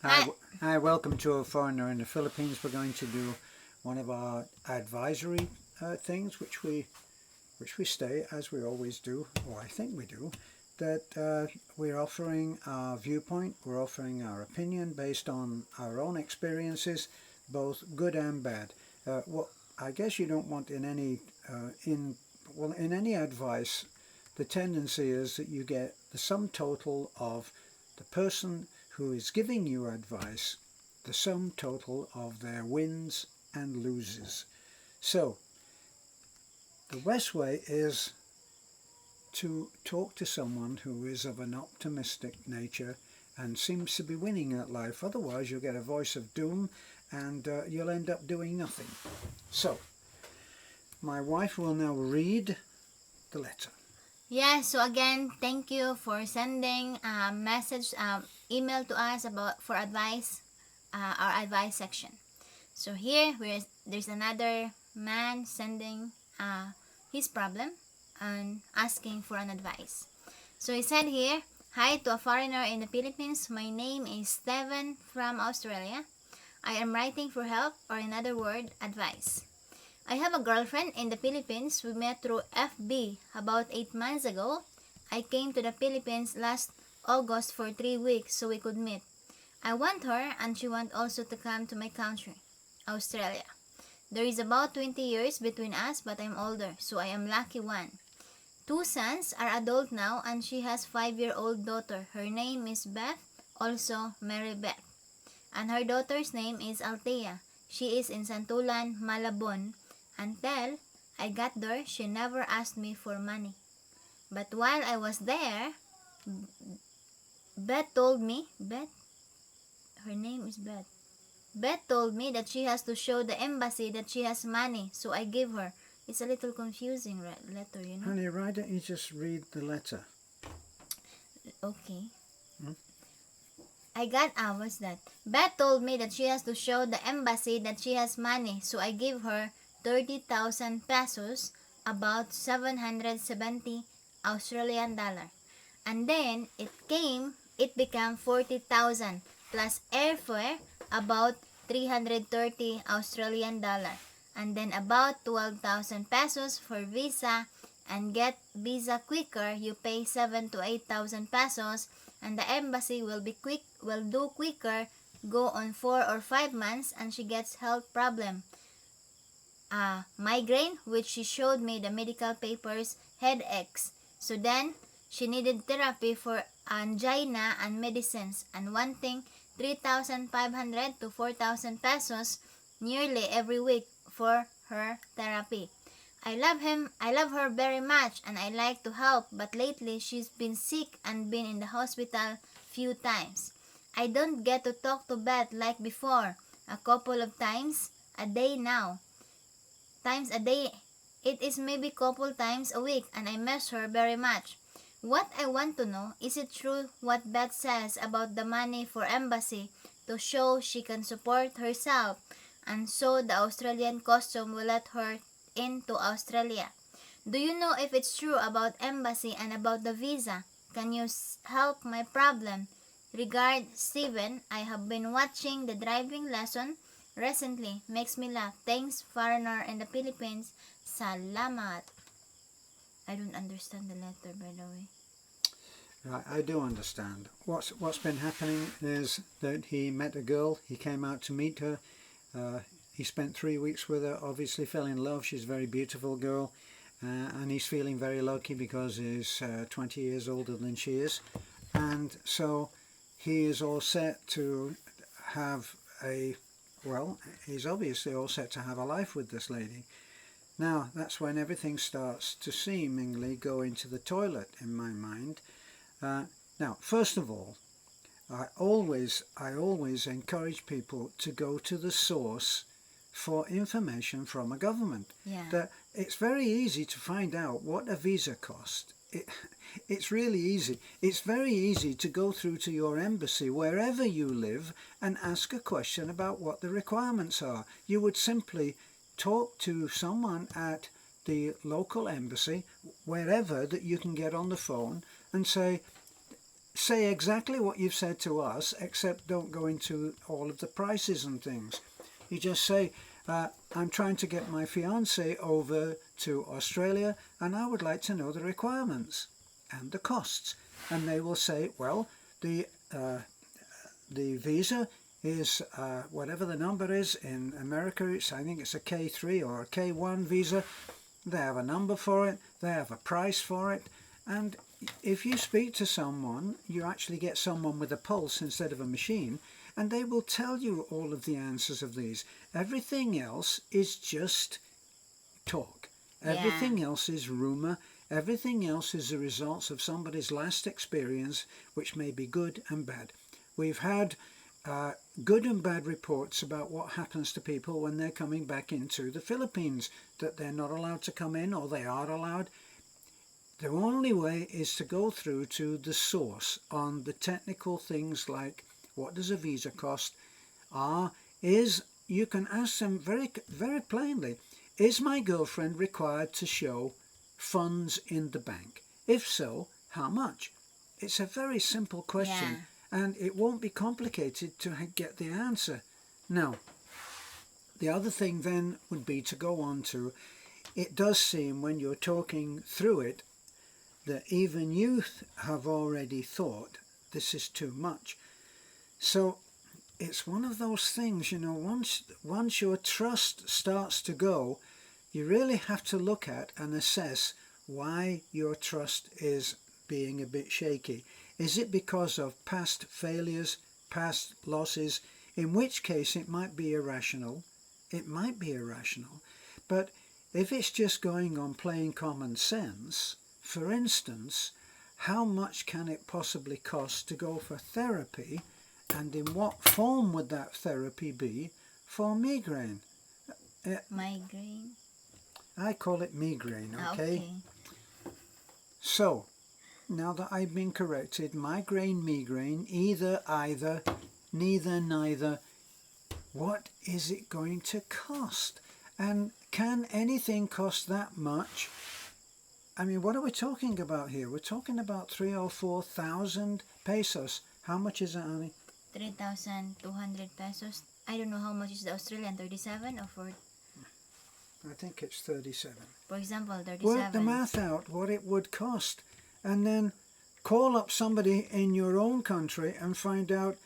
Hi. Hi, welcome to a foreigner in the Philippines. We're going to do one of our advisory things, which we stay as we always do, or I think we do. That we're offering our viewpoint, we're offering our opinion based on our own experiences, both good and bad. What I guess you don't want in any advice, the tendency is that you get the sum total of the person who is giving you advice, the sum total of their wins and loses. So, the best way is to talk to someone who is of an optimistic nature and seems to be winning at life. Otherwise, you'll get a voice of doom and you'll end up doing nothing. So, my wife will now read the letter. Yeah, so again, thank you for sending a message, email to us about for advice, our advice section. So here, there's another man sending his problem and asking for an advice. So he said here, hi to a foreigner in the Philippines. My name is Steven from Australia. I am writing for help, or in other word, advice. I have a girlfriend in the Philippines. We met through FB about 8 months ago. I came to the Philippines last August for 3 weeks so we could meet. I want her and she wants also to come to my country, Australia. There is about 20 years between us, but I'm older, so I am lucky one. Two sons are adult now and she has 5-year-old daughter. Her name is Beth, also Mary Beth. And her daughter's name is Althea. She is in Santulan, Malabon. Until I got there, she never asked me for money. But while I was there, Beth told me, her name is Beth. Beth told me that she has to show the embassy that she has money, so I gave her. It's a little confusing letter, you know. Honey, why don't you just read the letter? Okay. What's that? Beth told me that she has to show the embassy that she has money, so I gave her 30,000 pesos, about 770 Australian dollar. And then it became 40,000 plus airfare, about 330 Australian dollar. And then about 12,000 pesos for visa, and get visa quicker, you pay 7 to 8,000 pesos, and the embassy will do quicker, go on 4 or 5 months, and she gets health problem. Migraine, which she showed me the medical papers, headaches. So then, she needed therapy for angina and medicines, and wanting 3,500 to 4,000 pesos nearly every week for her therapy. I love her very much, and I like to help, but lately she's been sick and been in the hospital few times. I don't get to talk to Beth like before, a couple of times a day now. Times a day. It is maybe couple times a week, and I miss her very much. What I want to know, is it true what Beth says about the money for embassy to show she can support herself, and so the Australian custom will let her into Australia? Do you know if it's true about embassy and about the visa? Can you help my problem? Regard, Steven. I have been watching the driving lesson recently. Makes me laugh. Thanks, foreigner in the Philippines. Salamat. I don't understand the letter, by the way. Right, I do understand. What's been happening is that he met a girl. He came out to meet her. He spent 3 weeks with her. Obviously, fell in love. She's a very beautiful girl, and he's feeling very lucky because he's 20 years older than she is, and so he is all set to have a well. He's obviously all set to have a life with this lady. Now that's when everything starts to seemingly go into the toilet in my mind. Now, first of all, I always encourage people to go to the source for information from a government. Yeah. That it's very easy to find out what a visa costs. It's really easy. It's very easy to go through to your embassy wherever you live and ask a question about what the requirements are. You would simply talk to someone at the local embassy, wherever that you can get on the phone, and say, say exactly what you've said to us, except don't go into all of the prices and things. You just say, I'm trying to get my fiance over to Australia and I would like to know the requirements and the costs. And they will say, well, the visa is whatever the number is. In America, I think it's a K3 or a K1 visa. They have a number for it, they have a price for it, and if you speak to someone, you actually get someone with a pulse instead of a machine, and they will tell you all of the answers of these. Everything else is just talk. Everything else is rumour. Everything else is the results of somebody's last experience, which may be good and bad. We've had good and bad reports about what happens to people when they're coming back into the Philippines, that they're not allowed to come in or they are allowed. The only way is to go through to the source on the technical things like what does a visa cost, you can ask them very, very plainly, is my girlfriend required to show funds in the bank? If so, how much? It's a very simple question. And it won't be complicated to get the answer. Now, the other thing then would be to go on to, it does seem when you're talking through it that even you have already thought this is too much. So it's one of those things, you know, once your trust starts to go, you really have to look at and assess why your trust is being a bit shaky. Is it because of past failures, past losses, in which case it might be irrational. It might be irrational. But if it's just going on plain common sense, for instance, how much can it possibly cost to go for therapy, and in what form would that therapy be for migraine? Migraine? I call it migraine, okay? So, now that I've been corrected, migraine, either, neither, neither, what is it going to cost? And can anything cost that much? I mean, what are we talking about here? We're talking about 3,000 or 4,000 pesos. How much is that, Annie? 3,200 pesos. I don't know how much is the Australian, 37 or 40? I think it's 37. For example, 37. Work the math out, what it would cost. And then call up somebody in your own country and find out,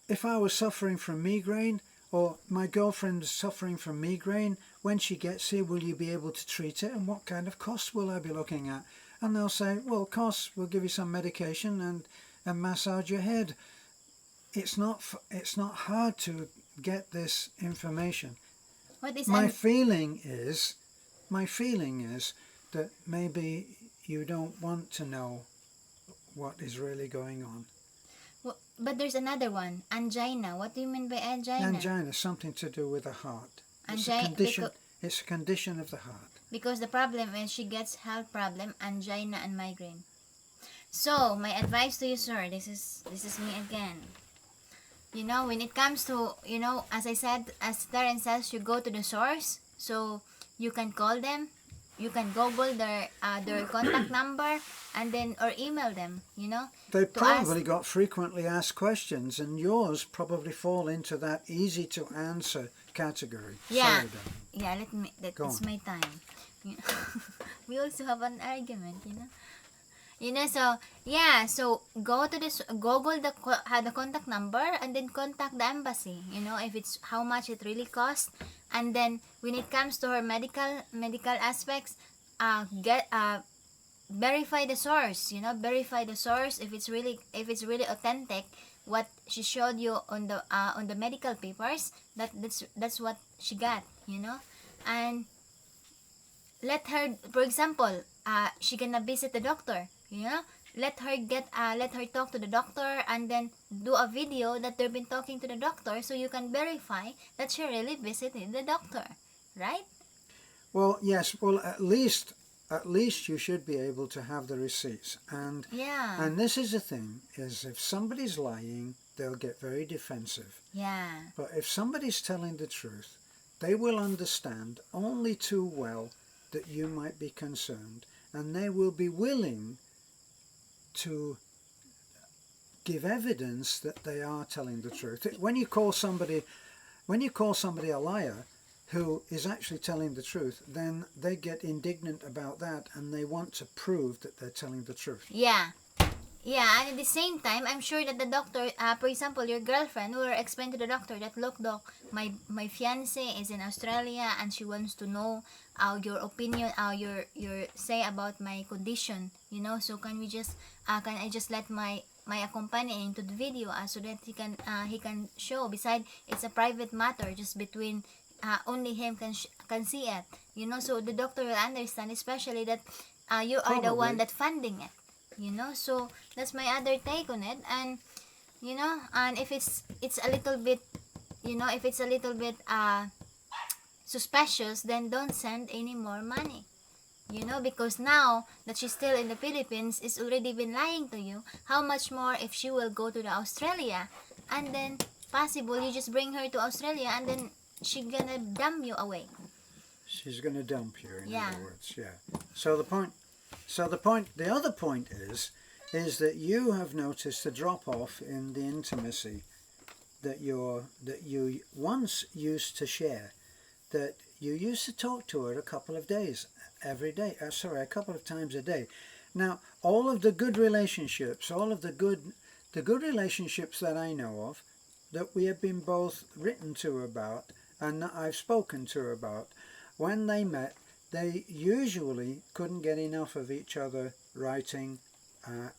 if I was suffering from migraine, or my girlfriend is suffering from migraine, when she gets here, will you be able to treat it, and what kind of costs will I be looking at? And they'll say, well, costs, we'll give you some medication and massage your head. It's not hard to get this information. What is My feeling is that maybe you don't want to know what is really going on. Well, but there's another one, angina. What do you mean by angina? Angina is something to do with the heart. It's a condition of the heart. Because the problem is she gets health problem, angina and migraine. So my advice to you, sir, this is me again. You know, when it comes to, you know, as I said, as Terence says, you go to the source, so you can call them, you can Google their contact number, and then or email them. You know, they probably got frequently asked questions, and yours probably fall into that easy to answer category. Yeah, Sorry, yeah. That's my time. We also have an argument, you know. You know, so yeah, so go to this, Google the contact number, and then contact the embassy. You know, if it's how much it really costs, and then when it comes to her medical aspects, verify the source. You know, verify the source if it's really authentic. What she showed you on the medical papers, that's what she got. You know, and let her, for example, she gonna visit the doctor. You know, let her talk to the doctor, and then do a video that they've been talking to the doctor, so you can verify that she really visited the doctor, right? Well, yes. Well, at least you should be able to have the receipts. And yeah. And this is the thing: is if somebody's lying, they'll get very defensive. Yeah. But if somebody's telling the truth, they will understand only too well that you might be concerned, and they will be willing to give evidence that they are telling the truth. When you call somebody a liar who is actually telling the truth, then they get indignant about that and they want to prove that they're telling the truth. Yeah. Yeah, and at the same time, I'm sure that the doctor, for example, your girlfriend will explain to the doctor that, look, doc, my fiance is in Australia and she wants to know your opinion, your say about my condition, you know. So can I just let my accompany into the video so that he can show. Besides, it's a private matter, just between only him can see it, you know. So the doctor will understand, especially that you are the one that funding it. You know, so that's my other take on it. And you know, and if it's a little bit, you know, if it's a little bit suspicious, then don't send any more money, you know, because now that she's still in the Philippines, is already been lying to you. How much more if she will go to the Australia, and then possible you just bring her to Australia and then she gonna dump you away. She's going to dump you, in Yeah. other words. Yeah. The other point is that you have noticed a drop off in the intimacy that you once used to share. That you used to talk to her a couple of times a day. Now, all of the good relationships, the good relationships that I know of, that we have been both written to about, and that I've spoken to her about, when they met, they usually couldn't get enough of each other writing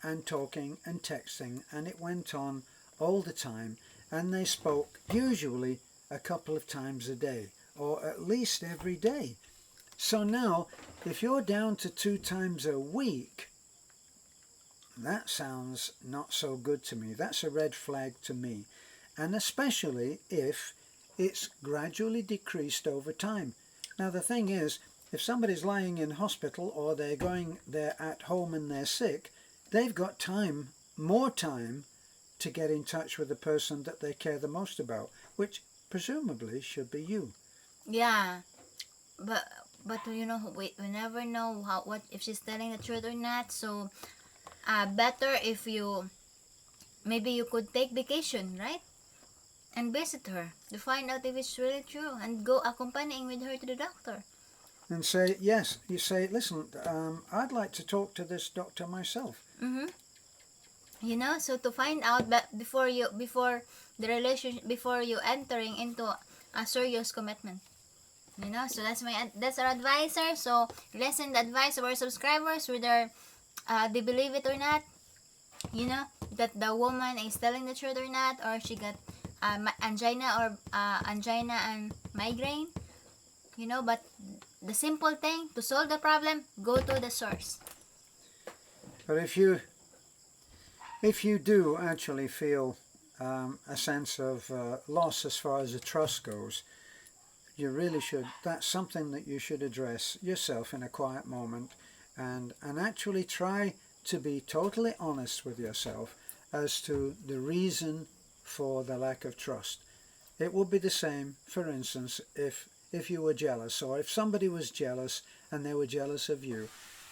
and talking and texting, and it went on all the time, and they spoke usually a couple of times a day, or at least every day. So now, if you're down to 2 times a week, that sounds not so good to me. That's a red flag to me. And especially if it's gradually decreased over time. Now the thing is, if somebody's lying in hospital or they're at home and they're sick, they've got more time to get in touch with the person that they care the most about, which presumably should be you. Yeah, but you know, we never know what if she's telling the truth or not. So better if maybe you could take vacation, right, and visit her to find out if it's really true, and go accompanying with her to the doctor. And say, yes, you say, listen, I'd like to talk to this doctor myself. Mm-hmm. You know, so to find out before you entering into a serious commitment. You know, so that's our advisor. So listen the advice of our subscribers, whether they believe it or not. You know, that the woman is telling the truth or not, or she got angina and migraine. You know, but the simple thing to solve the problem, go to the source. But if you do actually feel a sense of loss as far as the trust goes, you really should. That's something that you should address yourself in a quiet moment, and actually try to be totally honest with yourself as to the reason for the lack of trust. It would be the same, for instance, if you were jealous, or if somebody was jealous and they were jealous of you.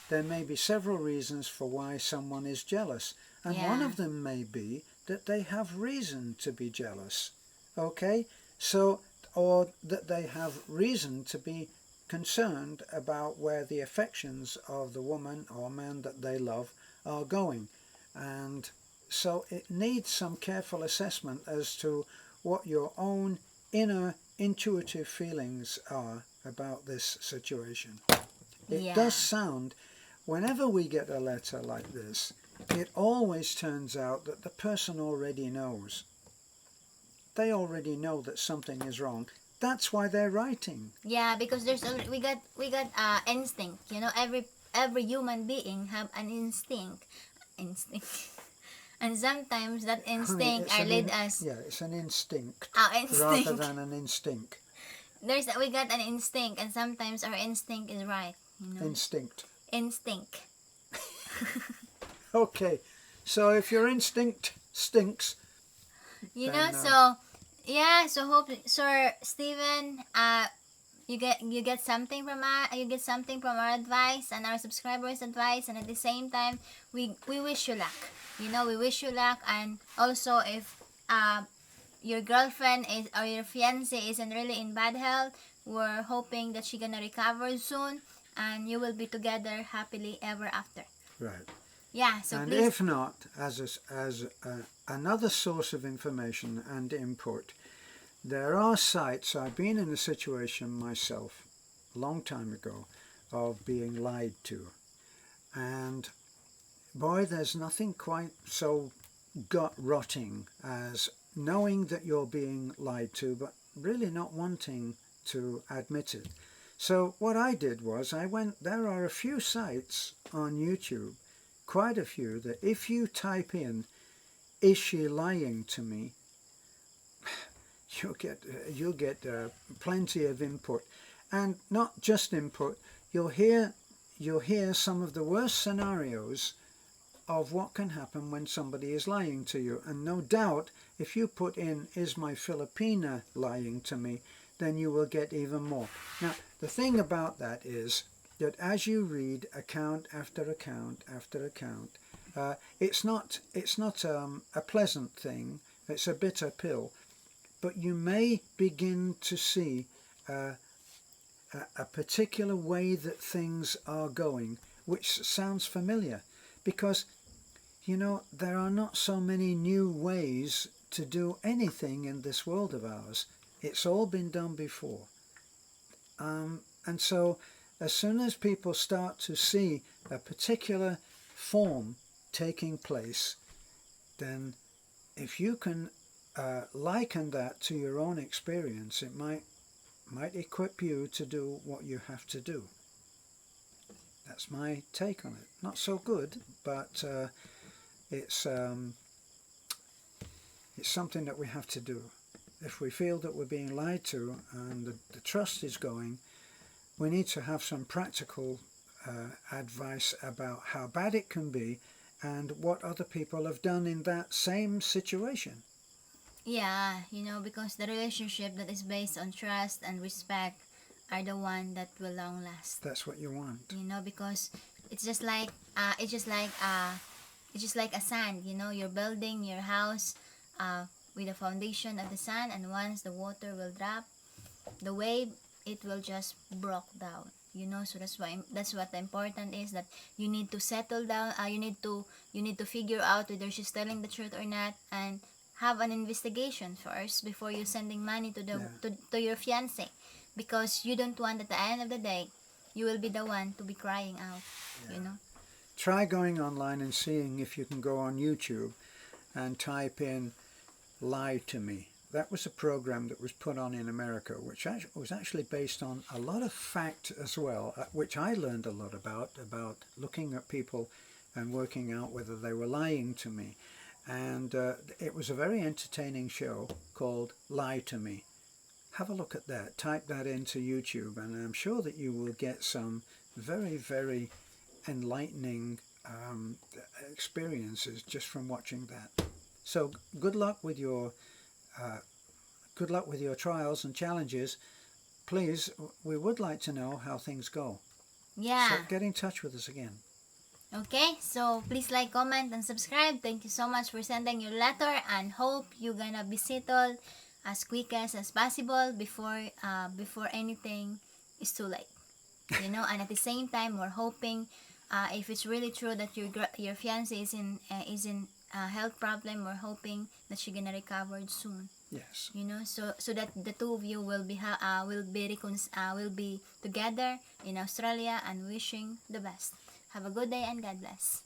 There may be several reasons for why someone is jealous, and one of them may be that they have reason to be jealous. Okay? So, or that they have reason to be concerned about where the affections of the woman or man that they love are going. And so it needs some careful assessment as to what your own inner intuitive feelings are about this situation. It does sound, whenever we get a letter like this, it always turns out that the person already knows. They already know that something is wrong. That's why they're writing. Yeah, because we got instinct. You know, every human being have an instinct, and sometimes that instinct lead us. Yeah, it's an instinct, instinct. rather than an instinct. We got an instinct, and sometimes our instinct is right. You know? Instinct. Okay, so if your instinct stinks, you know, so hope Sir Stephen, you get something from our advice and our subscribers advice, and at the same time we wish you luck. We wish you luck. And also, if your girlfriend is or your fiance isn't really in bad health, we're hoping that she's gonna recover soon and you will be together happily ever after. Right. Yeah, so And please. if not, another source of information and input, there are sites. I've been in a situation myself a long time ago of being lied to. And boy, there's nothing quite so gut-rotting as knowing that you're being lied to, but really not wanting to admit it. So what I did was there are a few sites on YouTube, quite a few, that if you type in, "Is she lying to me?" you'll get plenty of input, and not just input. You'll hear some of the worst scenarios of what can happen when somebody is lying to you. And no doubt, if you put in, "Is my Filipina lying to me?" then you will get even more. Now, the thing about that is that as you read account after account after account, it's not a pleasant thing. It's a bitter pill. But you may begin to see a particular way that things are going, which sounds familiar, because there are not so many new ways to do anything in this world of ours. It's all been done before. And so as soon as people start to see a particular form taking place, then if you can liken that to your own experience, it might equip you to do what you have to do. That's my take on it. Not so good, but it's something that we have to do. If we feel that we're being lied to and the trust is going, we need to have some practical advice about how bad it can be and what other people have done in that same situation. Yeah, because the relationship that is based on trust and respect are the one that will long last. That's what you want. Because it's just like a sand. You're building your house with the foundation of the sand, and once the water will drop, the wave, it will just broke down. So that's what the important is, that you need to settle down. You need to figure out whether she's telling the truth or not, and have an investigation first before you sending money to your fiance, because you don't want at the end of the day you will be the one to be crying out. Try going online and seeing if you can go on YouTube and type in "Lie to Me." That was a program that was put on in America, which was actually based on a lot of fact as well, which I learned a lot about looking at people and working out whether they were lying to me. And it was a very entertaining show called "Lie to Me." Have a look at that. Type that into YouTube, and I'm sure that you will get some very, very enlightening experiences just from watching that. So good luck with your trials and challenges. Please, we would like to know how things go. Yeah. So get in touch with us again. Okay, so please like, comment, and subscribe. Thank you so much for sending your letter, and hope you're gonna be settled as quick as possible before anything is too late. And at the same time, we're hoping if it's really true that your fiance is in health problem, we're hoping that she's gonna recover soon. Yes. So that the two of you will be together in Australia, and wishing the best. Have a good day and God bless.